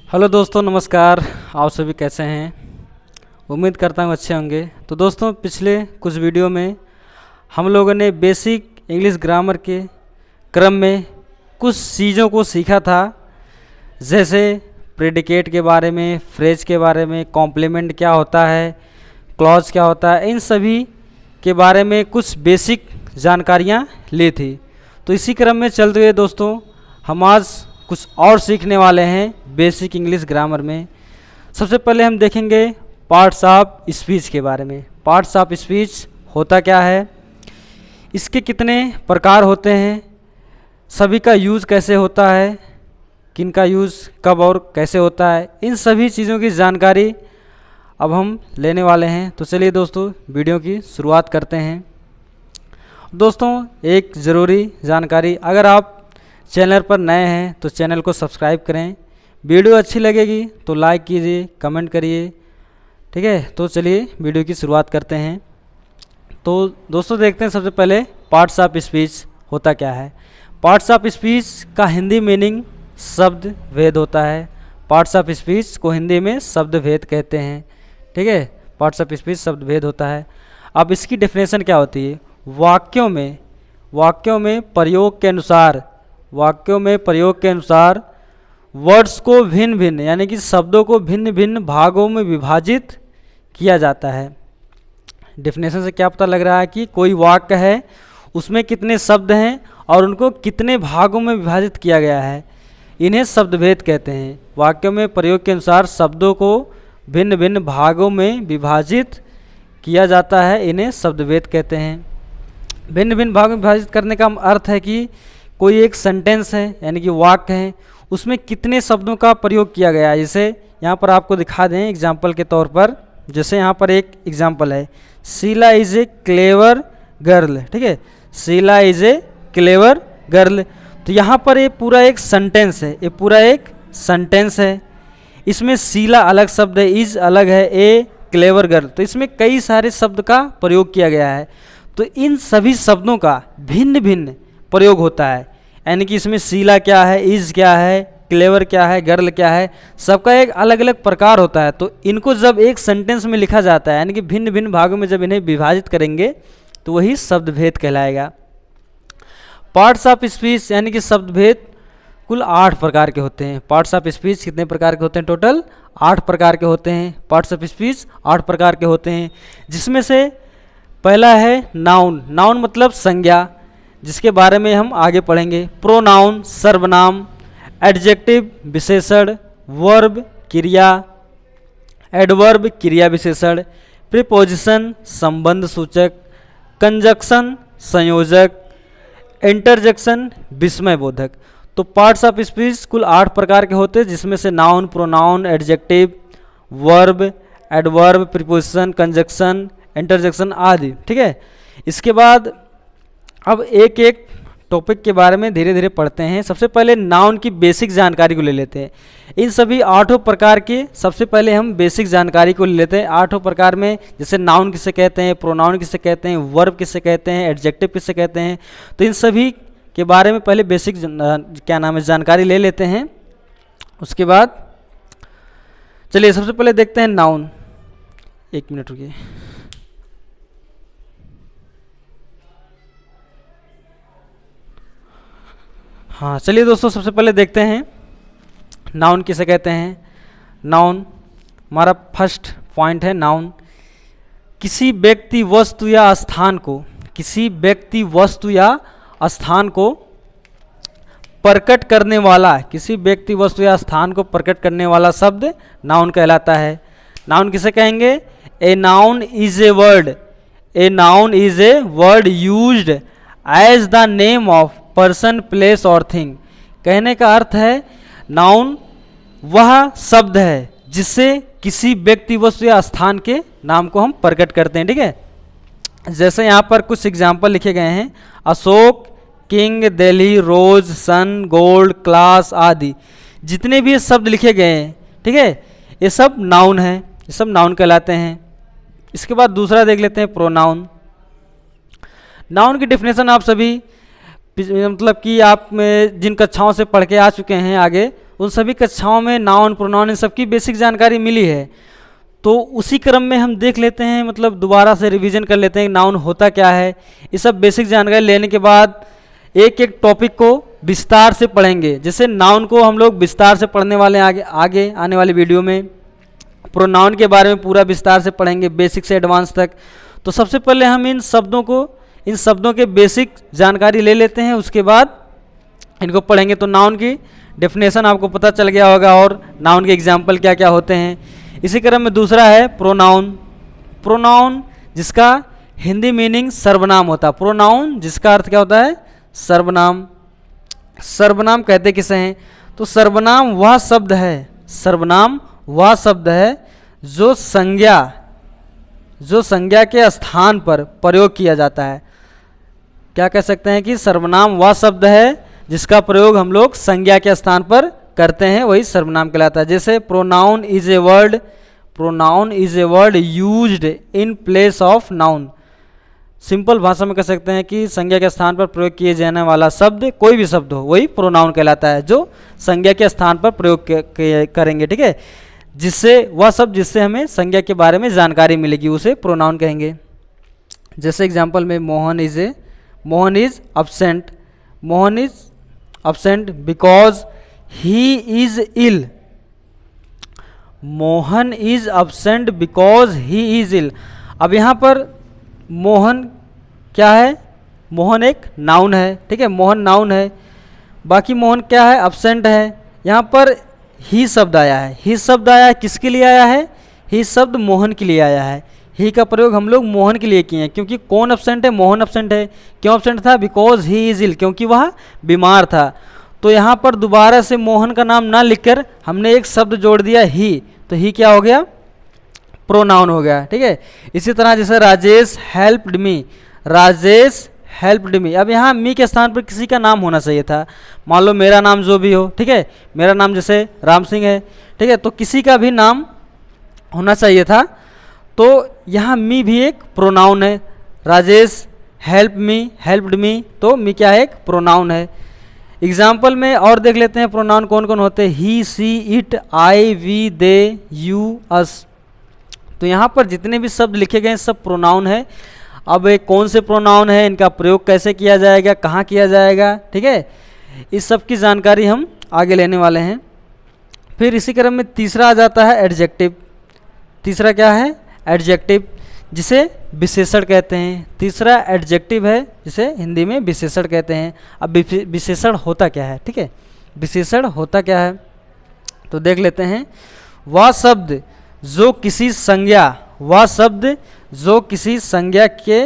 Hello दोस्तों, नमस्कार। आप सभी कैसे हैं? उम्मीद करता हूँ अच्छे होंगे। तो दोस्तों, पिछले कुछ वीडियो में हम लोगों ने बेसिक इंग्लिश ग्रामर के क्रम में कुछ चीज़ों को सीखा था, जैसे प्रेडिकेट के बारे में, फ्रेज के बारे में, कॉम्प्लीमेंट क्या होता है, क्लॉज क्या होता है, इन सभी के बारे में कुछ बेसिक जानकारियाँ ली थी। तो इसी क्रम में चलते हुए दोस्तों, हम आज कुछ और सीखने वाले हैं बेसिक इंग्लिश ग्रामर में। सबसे पहले हम देखेंगे पार्ट्स ऑफ स्पीच के बारे में। पार्ट्स ऑफ स्पीच होता क्या है, इसके कितने प्रकार होते हैं, सभी का यूज़ कैसे होता है, किन का यूज़ कब और कैसे होता है, इन सभी चीज़ों की जानकारी अब हम लेने वाले हैं। तो चलिए दोस्तों, वीडियो की शुरुआत करते हैं। दोस्तों, एक ज़रूरी जानकारी, अगर आप चैनल पर नए हैं तो चैनल को सब्सक्राइब करें। वीडियो अच्छी लगेगी तो लाइक कीजिए, कमेंट करिए, ठीक है। तो चलिए वीडियो की शुरुआत करते हैं। तो दोस्तों, देखते हैं सबसे पहले पार्ट्स ऑफ स्पीच होता क्या है। पार्ट्स ऑफ स्पीच का हिंदी मीनिंग शब्द भेद होता है। पार्ट्स ऑफ स्पीच को हिंदी में शब्द भेद कहते हैं, ठीक है। पार्ट्स ऑफ स्पीच शब्द भेद होता है। अब इसकी डेफिनेशन क्या होती है? वाक्यों में प्रयोग के अनुसार वर्ड्स को भिन्न भिन्न, यानी कि शब्दों को भिन्न भिन्न भागों में विभाजित किया जाता है। डेफिनेशन से क्या पता लग रहा है कि कोई वाक्य है, उसमें कितने शब्द हैं और उनको कितने भागों में विभाजित किया गया है, इन्हें शब्दभेद कहते हैं। वाक्यों में प्रयोग के अनुसार शब्दों को भिन्न भिन्न भागों में विभाजित किया जाता है, इन्हें शब्दभेद कहते हैं। भिन्न भिन्न भागों में विभाजित करने का अर्थ है कि कोई एक सेंटेंस है, यानी कि वाक्य है, उसमें कितने शब्दों का प्रयोग किया गया है। जैसे यहाँ पर आपको दिखा दें एग्जाम्पल के तौर पर, जैसे यहाँ पर एक एग्जाम्पल है, Sheela is a clever girl, ठीक है। Sheela is a clever girl, तो यहाँ पर ये पूरा एक सेंटेंस है, ये पूरा एक सेंटेंस है। इसमें शीला अलग शब्द है, इज़ अलग है, ए क्लेवर गर्ल, तो इसमें कई सारे शब्द का प्रयोग किया गया है। तो इन सभी शब्दों का भिन्न भिन्न प्रयोग होता है, यानी कि इसमें शीला क्या है, इज़ क्या है, क्लेवर क्या है, गर्ल क्या है, सबका एक अलग अलग प्रकार होता है। तो इनको जब एक सेंटेंस में लिखा जाता है, यानी कि भिन्न भिन्न भागों में जब इन्हें विभाजित करेंगे तो वही शब्दभेद कहलाएगा। पार्ट्स ऑफ स्पीच यानी कि शब्दभेद कुल 8 प्रकार के होते हैं। पार्ट्स ऑफ स्पीच कितने प्रकार के होते हैं? टोटल 8 प्रकार के होते हैं। पार्ट्स ऑफ स्पीच 8 प्रकार के होते हैं, जिसमें से पहला है नाउन। नाउन मतलब संज्ञा, जिसके बारे में हम आगे पढ़ेंगे। प्रोनाउन सर्वनाम, एडजेक्टिव विशेषण, वर्ब क्रिया, एडवर्ब क्रिया विशेषण, प्रीपोजिशन संबंध सूचक, कंजक्शन संयोजक, इंटरजेक्शन विस्मय बोधक। तो पार्ट्स ऑफ स्पीच कुल 8 प्रकार के होते हैं, जिसमें से noun, pronoun, adjective, verb, adverb, preposition, conjunction, interjection आदि, ठीक है। इसके बाद अब एक एक टॉपिक के बारे में धीरे धीरे पढ़ते हैं। सबसे पहले नाउन की बेसिक जानकारी को ले लेते हैं। इन सभी 8 प्रकार के सबसे पहले हम बेसिक जानकारी को ले लेते हैं। 8 प्रकार में जैसे नाउन किसे कहते हैं, प्रोनाउन किसे कहते हैं, वर्ब किसे कहते हैं, एडजेक्टिव किसे कहते हैं, तो इन सभी के बारे में पहले बेसिक जानकारी ले लेते हैं। उसके बाद चलिए सबसे पहले देखते हैं नाउन। 1 मिनट रुकिए। हाँ, चलिए दोस्तों, सबसे पहले देखते हैं नाउन किसे कहते हैं। नाउन हमारा फर्स्ट पॉइंट है। नाउन किसी व्यक्ति, वस्तु या स्थान को, किसी व्यक्ति, वस्तु या स्थान को प्रकट करने वाला, किसी व्यक्ति, वस्तु या स्थान को प्रकट करने वाला शब्द नाउन कहलाता है। नाउन किसे कहेंगे? A noun is a word, a noun is a word used as the name of person, place और थिंग। कहने का अर्थ है नाउन वह शब्द है जिससे किसी व्यक्ति, वस्तु या स्थान के नाम को हम प्रकट करते हैं, ठीक है। जैसे यहाँ पर कुछ एग्जाम्पल लिखे गए हैं, अशोक, किंग, दिल्ली, रोज, सन, गोल्ड, क्लास आदि। जितने भी शब्द लिखे गए हैं, ठीक है, ये सब नाउन हैं, ये सब नाउन कहलाते हैं। इसके बाद दूसरा देख लेते हैं प्रोनाउन। नाउन की डेफिनेशन आप सभी मतलब कि आप में जिन कक्षाओं से पढ़ के आ चुके हैं आगे, उन सभी कक्षाओं में नाउन प्रोनाउन इन सबकी बेसिक जानकारी मिली है। तो उसी क्रम में हम देख लेते हैं, मतलब दोबारा से रिवीजन कर लेते हैं नाउन होता क्या है। ये सब बेसिक जानकारी लेने के बाद एक एक टॉपिक को विस्तार से पढ़ेंगे। जैसे नाउन को हम लोग विस्तार से पढ़ने वाले हैं, आगे आने वाली वीडियो में प्रोनाउन के बारे में पूरा विस्तार से पढ़ेंगे, बेसिक से एडवांस तक। तो सबसे पहले हम इन शब्दों के बेसिक जानकारी ले लेते हैं, उसके बाद इनको पढ़ेंगे। तो नाउन की डेफिनेशन आपको पता चल गया होगा और नाउन के एग्जाम्पल क्या क्या होते हैं। इसी क्रम में दूसरा है प्रोनाउन। प्रोनाउन जिसका हिंदी मीनिंग सर्वनाम होता है। प्रोनाउन जिसका अर्थ क्या होता है? सर्वनाम। सर्वनाम कहते किसे हैं? तो सर्वनाम वह शब्द है, सर्वनाम वह शब्द है जो संज्ञा के स्थान पर प्रयोग किया जाता है। क्या कह सकते हैं कि सर्वनाम वह शब्द है जिसका प्रयोग हम लोग संज्ञा के स्थान पर करते हैं, वही सर्वनाम कहलाता है। जैसे pronoun is a word used in place of noun. Simple भाषा में कह सकते हैं कि संज्ञा के स्थान पर प्रयोग किए जाने वाला शब्द, कोई भी शब्द हो, वही प्रोनाउन कहलाता है, जो संज्ञा के स्थान पर प्रयोग करेंगे। ठीक है, जिससे वह शब्द जिससे हमें संज्ञा के बारे में जानकारी मिलेगी उसे प्रोनाउन कहेंगे। जैसे एग्जाम्पल में Mohan is absent। Mohan is absent because he is ill. Mohan is absent because he is ill. अब यहाँ पर मोहन क्या है? मोहन एक नाउन है। ठीक है, मोहन नाउन है। बाकी मोहन क्या है? absent है। यहाँ पर ही शब्द आया है। ही शब्द आया है, किसके लिए आया है? ही शब्द मोहन के लिए आया है। ही का प्रयोग हम लोग मोहन के लिए किए हैं, क्योंकि कौन absent है? मोहन absent है। क्यों absent था? बिकॉज ही इज इल, क्योंकि वह बीमार था। तो यहाँ पर दोबारा से मोहन का नाम ना लिखकर हमने एक शब्द जोड़ दिया ही, तो ही क्या हो गया? प्रोनाउन हो गया। ठीक है, इसी तरह जैसे Rajesh helped me. Rajesh helped me. अब यहाँ मी के स्थान पर किसी का नाम होना चाहिए था। मान लो मेरा नाम जो भी हो, ठीक है, मेरा नाम जैसे राम सिंह है, ठीक है, तो किसी का भी नाम होना चाहिए था। तो यहाँ मी भी एक प्रोनाउन है। Rajesh help me, helped me, तो मी क्या है? एक प्रोनाउन है। एग्जाम्पल में और देख लेते हैं प्रोनाउन कौन कौन होते हैं। He, she, it, I, we, they, you, us. तो यहाँ पर जितने भी शब्द लिखे गए हैं सब प्रोनाउन है। अब एक कौन से प्रोनाउन है, इनका प्रयोग कैसे किया जाएगा, कहाँ किया जाएगा, ठीक है, इस सब की जानकारी हम आगे लेने वाले हैं। फिर इसी क्रम में तीसरा आ जाता है एडजेक्टिव। तीसरा क्या है? एडजेक्टिव, जिसे विशेषण कहते हैं। तीसरा एडजेक्टिव है जिसे हिंदी में विशेषण कहते हैं। अब विशेषण होता क्या है? ठीक है, विशेषण होता क्या है तो देख लेते हैं। वह शब्द जो किसी संज्ञा के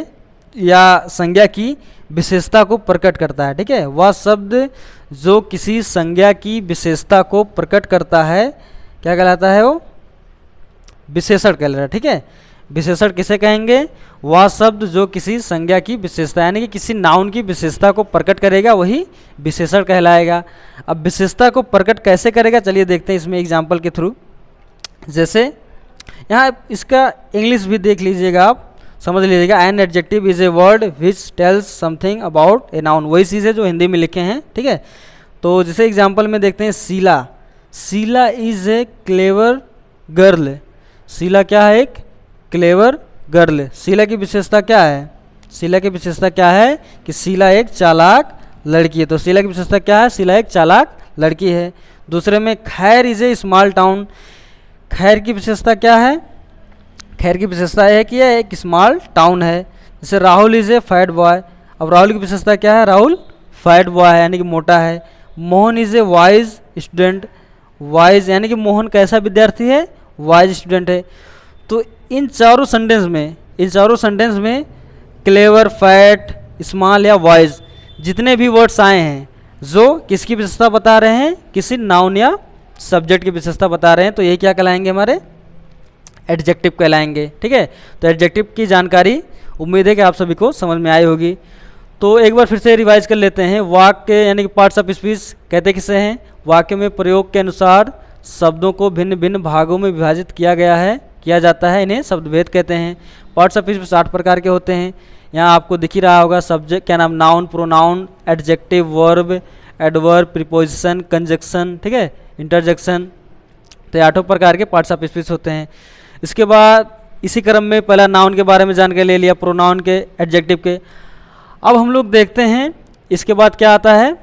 या संज्ञा की विशेषता को प्रकट करता है। ठीक है, वह शब्द जो किसी संज्ञा की विशेषता को प्रकट करता है, क्या कहलाता है? वो विशेषण कहलाता है। ठीक है, विशेषण किसे कहेंगे? वह शब्द जो किसी संज्ञा की विशेषता, यानी कि किसी नाउन की विशेषता को प्रकट करेगा, वही विशेषण कहलाएगा। अब विशेषता को प्रकट कैसे करेगा, चलिए देखते हैं इसमें एग्जाम्पल के थ्रू। जैसे यहाँ इसका इंग्लिश भी देख लीजिएगा, आप समझ लीजिएगा। An adjective is a word which tells something about a noun. वही चीज़ है जो हिंदी में लिखे हैं। ठीक है, तो जैसे एग्जाम्पल में देखते हैं Sheela. Sheela is a clever girl. Sheela क्या है? एक क्लेवर गर्ल। शीला की विशेषता क्या है? शीला की विशेषता क्या है कि शीला एक चालाक लड़की है। तो शीला की विशेषता क्या है? शीला एक चालाक लड़की है। दूसरे में खैर इज ए स्मॉल टाउन। खैर की विशेषता क्या है? खैर की विशेषता है कि यह एक स्मॉल टाउन है। जैसे Rahul is a fat boy. अब राहुल की विशेषता क्या है? राहुल फैट बॉय है, यानी कि मोटा है। Mohan is a wise student. Wise यानी कि मोहन कैसा विद्यार्थी है? वाइज स्टूडेंट है। तो इन चारों सेंटेंस में क्लेवर, फैट, स्मॉल या वाइज जितने भी वर्ड्स आए हैं जो किसकी विशेषता बता रहे हैं? किसी नाउन या सब्जेक्ट की विशेषता बता रहे हैं, तो ये क्या कहलाएंगे? हमारे एडजेक्टिव कहलाएंगे। ठीक है, तो एडजेक्टिव की जानकारी उम्मीद है कि आप सभी को समझ में आई होगी। तो एक बार फिर से रिवाइज कर लेते हैं। वाक्य यानी कि पार्ट्स ऑफ स्पीच कहते किसे हैं? वाक्य में प्रयोग के अनुसार शब्दों को भिन्न भिन्न भागों में विभाजित किया जाता है, इन्हें शब्दभेद कहते हैं। पार्ट्स ऑफ स्पीच 8 प्रकार के होते हैं। यहाँ आपको दिख ही रहा होगा सब्जेक्ट क्या नाम, noun, pronoun, adjective, verb, adverb, preposition, conjunction, ठीक है, इंटरजेक्शन, तो ये 8 प्रकार के पार्ट्स ऑफ स्पीच होते हैं। इसके बाद इसी क्रम में पहला नाउन के बारे में जानकारी ले लिया, प्रोनाउन के, एडजेक्टिव के। अब हम लोग देखते हैं इसके बाद क्या आता है,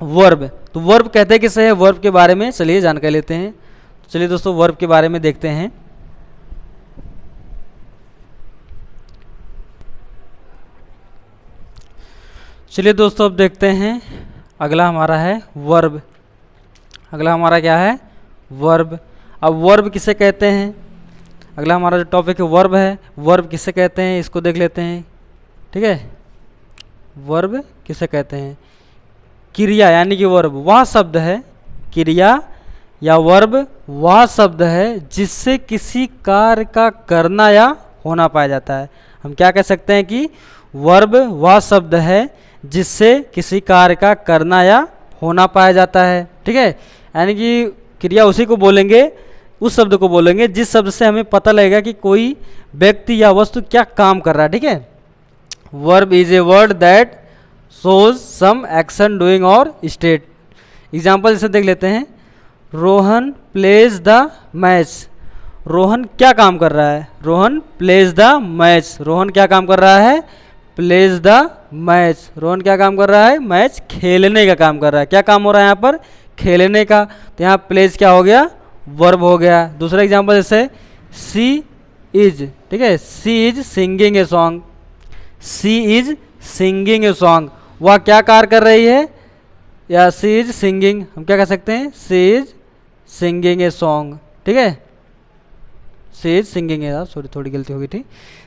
वर्ब। तो वर्ब कहते हैं किसे है, वर्ब के बारे में चलिए जानकारी लेते हैं। चलिए दोस्तों वर्ब के बारे में देखते हैं। चलिए दोस्तों अब देखते हैं, अगला हमारा है वर्ब। अगला हमारा क्या है, वर्ब। अब वर्ब किसे कहते हैं, अगला हमारा जो टॉपिक है वर्ब है, वर्ब किसे कहते हैं इसको देख लेते हैं। ठीक है, वर्ब किसे कहते हैं, क्रिया यानी कि वर्ब वह शब्द है, क्रिया या वर्ब वह शब्द है जिससे किसी कार्य का करना या होना पाया जाता है। हम क्या कह सकते हैं कि वर्ब वह शब्द है जिससे किसी कार्य का करना या होना पाया जाता है। ठीक है, यानी कि क्रिया उसी को बोलेंगे, उस शब्द को बोलेंगे जिस शब्द से हमें पता लगेगा कि कोई व्यक्ति या वस्तु क्या काम कर रहा है। ठीक है, verb is a word that shows some action, doing और स्टेट। एग्जाम्पल जैसे देख लेते हैं, Rohan plays the match. Rohan क्या काम कर रहा है, Rohan plays the match. Rohan क्या काम कर रहा है, प्लेज द मैच। रोहन क्या काम कर रहा है, मैच खेलने का काम कर रहा है। क्या काम हो रहा है यहाँ पर, खेलने का। तो यहाँ प्लेज क्या हो गया, वर्ब हो गया। दूसरा एग्जांपल जैसे सी इज, ठीक है, she is singing a song. She is singing a song, वह क्या कार्य कर रही है, या सी इज सिंगिंग, हम क्या कह सकते हैं, सी इज सिंगिंग ए सॉन्ग। ठीक है, she is singing A, sorry थोड़ी गलती हो गई थी।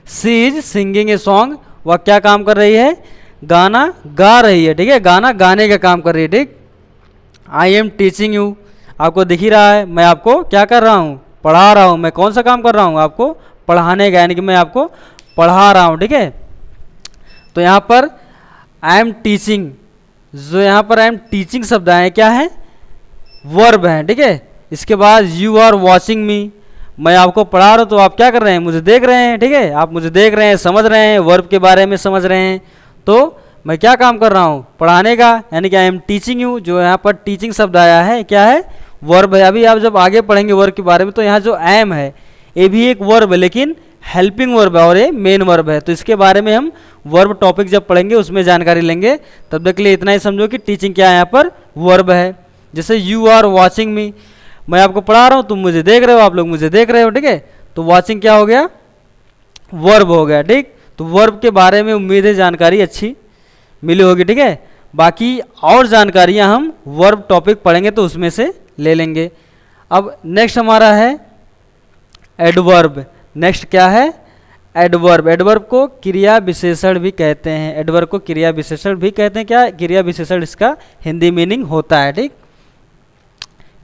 सी इज सिंगिंग ए सॉन्ग, वह क्या काम कर रही है, गाना गा रही है। ठीक है, गाना गाने का काम कर रही है। ठीक, आई एम टीचिंग यू, आपको दिख ही रहा है मैं आपको क्या कर रहा हूँ, पढ़ा रहा हूँ। मैं कौन सा काम कर रहा हूँ, आपको पढ़ाने का, यानी कि मैं आपको पढ़ा रहा हूँ। ठीक है, तो यहाँ पर आई एम टीचिंग, जो यहाँ पर आई एम टीचिंग शब्द आए क्या है, वर्ब है। ठीक है, इसके बाद यू आर वॉचिंग मी, मैं आपको पढ़ा रहा हूँ तो आप क्या कर रहे हैं, मुझे देख रहे हैं। ठीक है, आप मुझे देख रहे हैं, समझ रहे हैं, वर्ब के बारे में समझ रहे हैं। तो मैं क्या काम कर रहा हूँ, पढ़ाने का, यानी कि आई एम टीचिंग यू। जो यहाँ पर टीचिंग शब्द आया है क्या है, वर्ब है। अभी आप जब आगे पढ़ेंगे वर्ब के बारे में तो यहाँ जो एम है ये भी एक वर्ब है, लेकिन हेल्पिंग वर्ब है और ये मेन वर्ब है। तो इसके बारे में हम वर्ब टॉपिक जब पढ़ेंगे उसमें जानकारी लेंगे। तब तक के लिए इतना ही समझो कि टीचिंग क्या है, यहाँ पर वर्ब है। जैसे यू आर वॉचिंग मी, मैं आपको पढ़ा रहा हूँ, तुम मुझे देख रहे हो, आप लोग मुझे देख रहे हो। ठीक है, तो वॉचिंग क्या हो गया, वर्ब हो गया। ठीक, तो वर्ब के बारे में उम्मीद है जानकारी अच्छी मिली होगी। ठीक है, बाकी और जानकारियाँ हम वर्ब टॉपिक पढ़ेंगे तो उसमें से ले लेंगे। अब नेक्स्ट हमारा है एडवर्ब। नेक्स्ट क्या है, एडवर्ब। एडवर्ब को क्रिया विशेषण भी कहते हैं। एडवर्ब को क्रिया विशेषण भी कहते हैं। क्या क्रिया विशेषण, इसका हिंदी मीनिंग होता है। ठीक,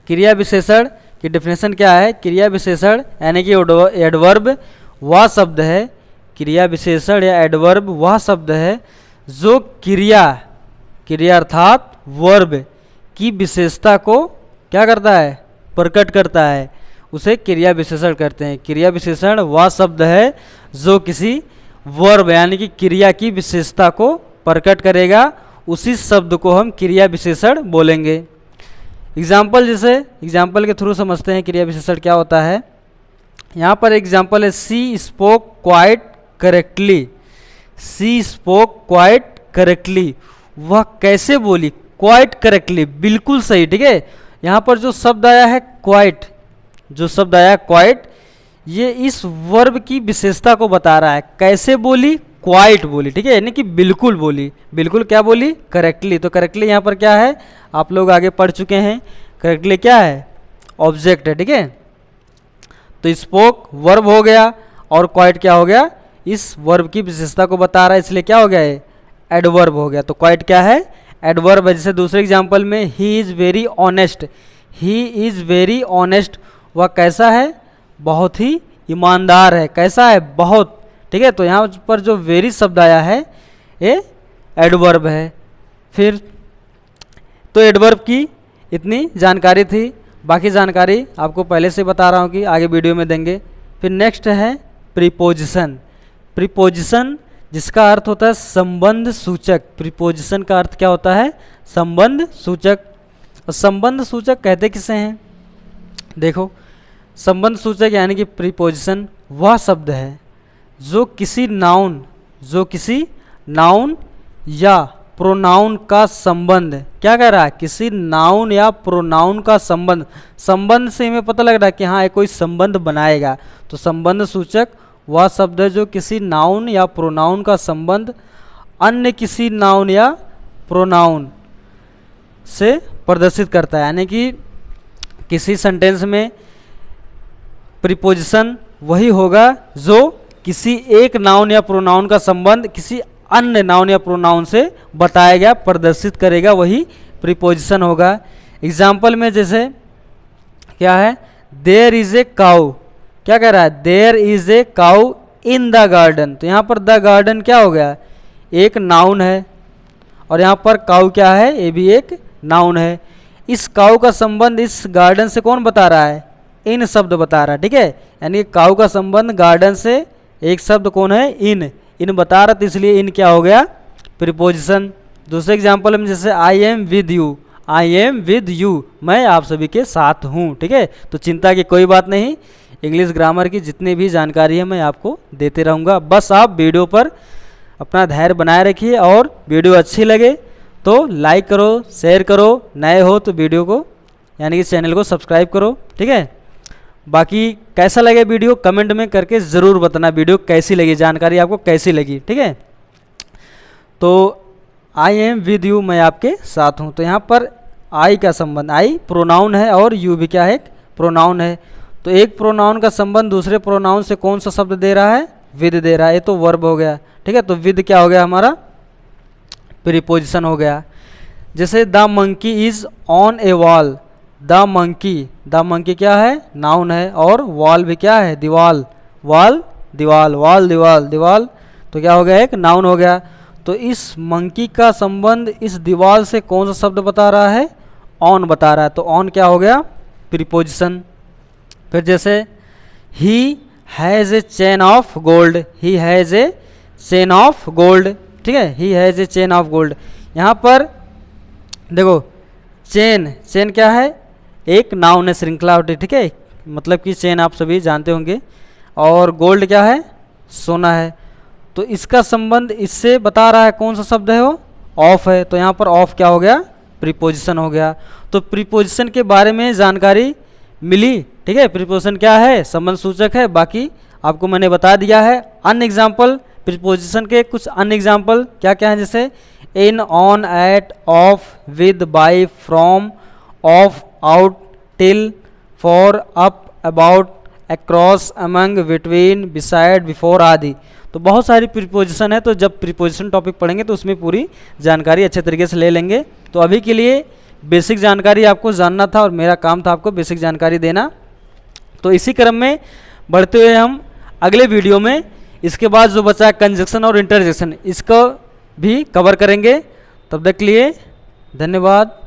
क्रिया विशेषण की डेफिनेशन क्या है, क्रिया विशेषण यानी कि एडवर्ब वह शब्द है, क्रिया विशेषण या एडवर्ब वह शब्द है जो क्रिया अर्थात वर्ब की विशेषता को क्या करता है, प्रकट करता है, उसे क्रिया विशेषण कहते हैं। क्रिया विशेषण वह शब्द है जो किसी वर्ब यानी कि क्रिया की विशेषता को प्रकट करेगा, उसी शब्द को हम क्रिया विशेषण बोलेंगे। एग्जाम्पल, जैसे एग्जाम्पल के थ्रू समझते हैं क्रिया विशेषण क्या होता है। यहाँ पर एग्जाम्पल है सी स्पोक क्वाइट करेक्टली। सी स्पोक क्वाइट करेक्टली, वह कैसे बोली, क्वाइट करेक्टली, बिल्कुल सही। ठीक है, यहाँ पर जो शब्द आया है क्वाइट, जो शब्द आया क्वाइट, ये इस वर्ब की विशेषता को बता रहा है। कैसे बोली, क्वाइट बोली। ठीक है, यानी कि बिल्कुल बोली। बिल्कुल क्या बोली, करेक्टली। तो करेक्टली यहाँ पर क्या है, आप लोग आगे पढ़ चुके हैं। करेक्टली क्या है, ऑब्जेक्ट है। ठीक है, तो स्पोक वर्ब हो गया और क्वाइट क्या हो गया, इस वर्ब की विशेषता को बता रहा है, इसलिए क्या हो गया है, एडवर्ब हो गया। तो क्वाइट क्या है, एडवर्ब है। जैसे दूसरे एग्जाम्पल में he is very honest. He is very honest, वह कैसा है, बहुत ही ईमानदार है। कैसा है, बहुत। ठीक है, तो यहाँ पर जो वेरी शब्द आया है ये एडवर्ब है। फिर तो एडवर्ब की इतनी जानकारी थी, बाकी जानकारी आपको पहले से बता रहा हूँ कि आगे वीडियो में देंगे। फिर नेक्स्ट है प्रीपोजिशन। प्रीपोजिशन जिसका अर्थ होता है संबंध सूचक। प्रीपोजिशन का अर्थ क्या होता है, संबंध सूचक। और संबंध सूचक कहते किसे हैं? देखो, संबंध सूचक यानी कि प्रीपोजिशन वह शब्द है जो किसी नाउन या प्रोनाउन का संबंध, क्या कह रहा है, किसी नाउन या प्रोनाउन का संबंध से हमें पता लग रहा है कि हाँ ये कोई संबंध बनाएगा। तो संबंध सूचक वह शब्द है जो किसी नाउन या प्रोनाउन का संबंध अन्य किसी नाउन या प्रोनाउन से प्रदर्शित करता है। यानी कि किसी सेंटेंस में प्रीपोजिशन वही होगा जो किसी एक नाउन या प्रोनाउन का संबंध किसी अन्य नाउन या प्रोनाउन से बताया गया, प्रदर्शित करेगा, वही प्रीपोजिशन होगा। एग्जाम्पल में जैसे क्या है, देयर इज ए काउ, क्या कह रहा है, there is a cow in the garden. तो यहाँ पर द गार्डन क्या हो गया, एक नाउन है, और यहाँ पर काउ क्या है, ये भी एक नाउन है। इस काउ का संबंध इस गार्डन से कौन बता रहा है, इन शब्द बता रहा है, ठीक है। यानी काउ का संबंध गार्डन से एक शब्द कौन है, इन बता रहा, तो इसलिए इन क्या हो गया, प्रीपोजिशन। दूसरे एग्जाम्पल में जैसे आई एम विद यू, मैं आप सभी के साथ हूँ, ठीक है। तो चिंता की कोई बात नहीं, इंग्लिश ग्रामर की जितनी भी जानकारी है मैं आपको देते रहूँगा। बस आप वीडियो पर अपना धैर्य बनाए रखिए, और वीडियो अच्छी लगे तो लाइक करो, शेयर करो, नए हो तो वीडियो को यानी कि चैनल को सब्सक्राइब करो, ठीक है। बाकी कैसा लगे वीडियो कमेंट में करके ज़रूर बताना, वीडियो कैसी लगी, जानकारी आपको कैसी लगी, ठीक है। तो आई एम विद यू, मैं आपके साथ हूँ। तो यहाँ पर आई का संबंध, आई प्रोनाउन है और यू भी क्या है, एक प्रोनाउन है। तो एक प्रोनाउन का संबंध दूसरे प्रोनाउन से कौन सा शब्द दे रहा है, विद दे रहा है। ये तो वर्ब हो गया, ठीक है। तो विद क्या हो गया, हमारा प्रीपोजिशन हो गया। जैसे the monkey is on A wall, the monkey क्या है, नाउन है, और वॉल भी क्या है, दीवाल, दीवाल, तो क्या हो गया, एक नाउन हो गया। तो इस मंकी का संबंध इस दीवाल से कौन सा शब्द बता रहा है, ऑन बता रहा है। तो ऑन क्या हो गया, प्रीपोजिशन। फिर जैसे he has a chain of gold, he has a chain of gold, ठीक है, he has a chain of gold. यहाँ पर देखो, चेन क्या है, एक नाउन है, श्रृंखला होती है, ठीक है, मतलब कि चेन आप सभी जानते होंगे। और गोल्ड क्या है, सोना है। तो इसका संबंध इससे बता रहा है कौन सा शब्द है, वो ऑफ है। तो यहाँ पर ऑफ क्या हो गया, प्रीपोजिशन हो गया। तो प्रीपोजिशन के बारे में जानकारी मिली, ठीक है। प्रीपोजिशन क्या है, संबंध सूचक है, बाकी आपको मैंने बता दिया है। अन्य एग्जाम्पल प्रीपोजिशन के कुछ अन्य एग्जाम्पल क्या क्या है, जैसे in, on, at, of, with, by, from, of, out, till, for, up, about, across, among, between, beside, before आदि। तो बहुत सारी प्रीपोजिशन है, तो जब प्रीपोजिशन टॉपिक पढ़ेंगे तो उसमें पूरी जानकारी अच्छे तरीके से ले लेंगे। तो अभी के लिए बेसिक जानकारी आपको जानना था, और मेरा काम था आपको बेसिक जानकारी देना। तो इसी क्रम में बढ़ते हुए हम अगले वीडियो में इसके बाद जो बचा है कंजक्शन और इंटरजेक्शन, इसको भी कवर करेंगे। तब तक के लिए धन्यवाद।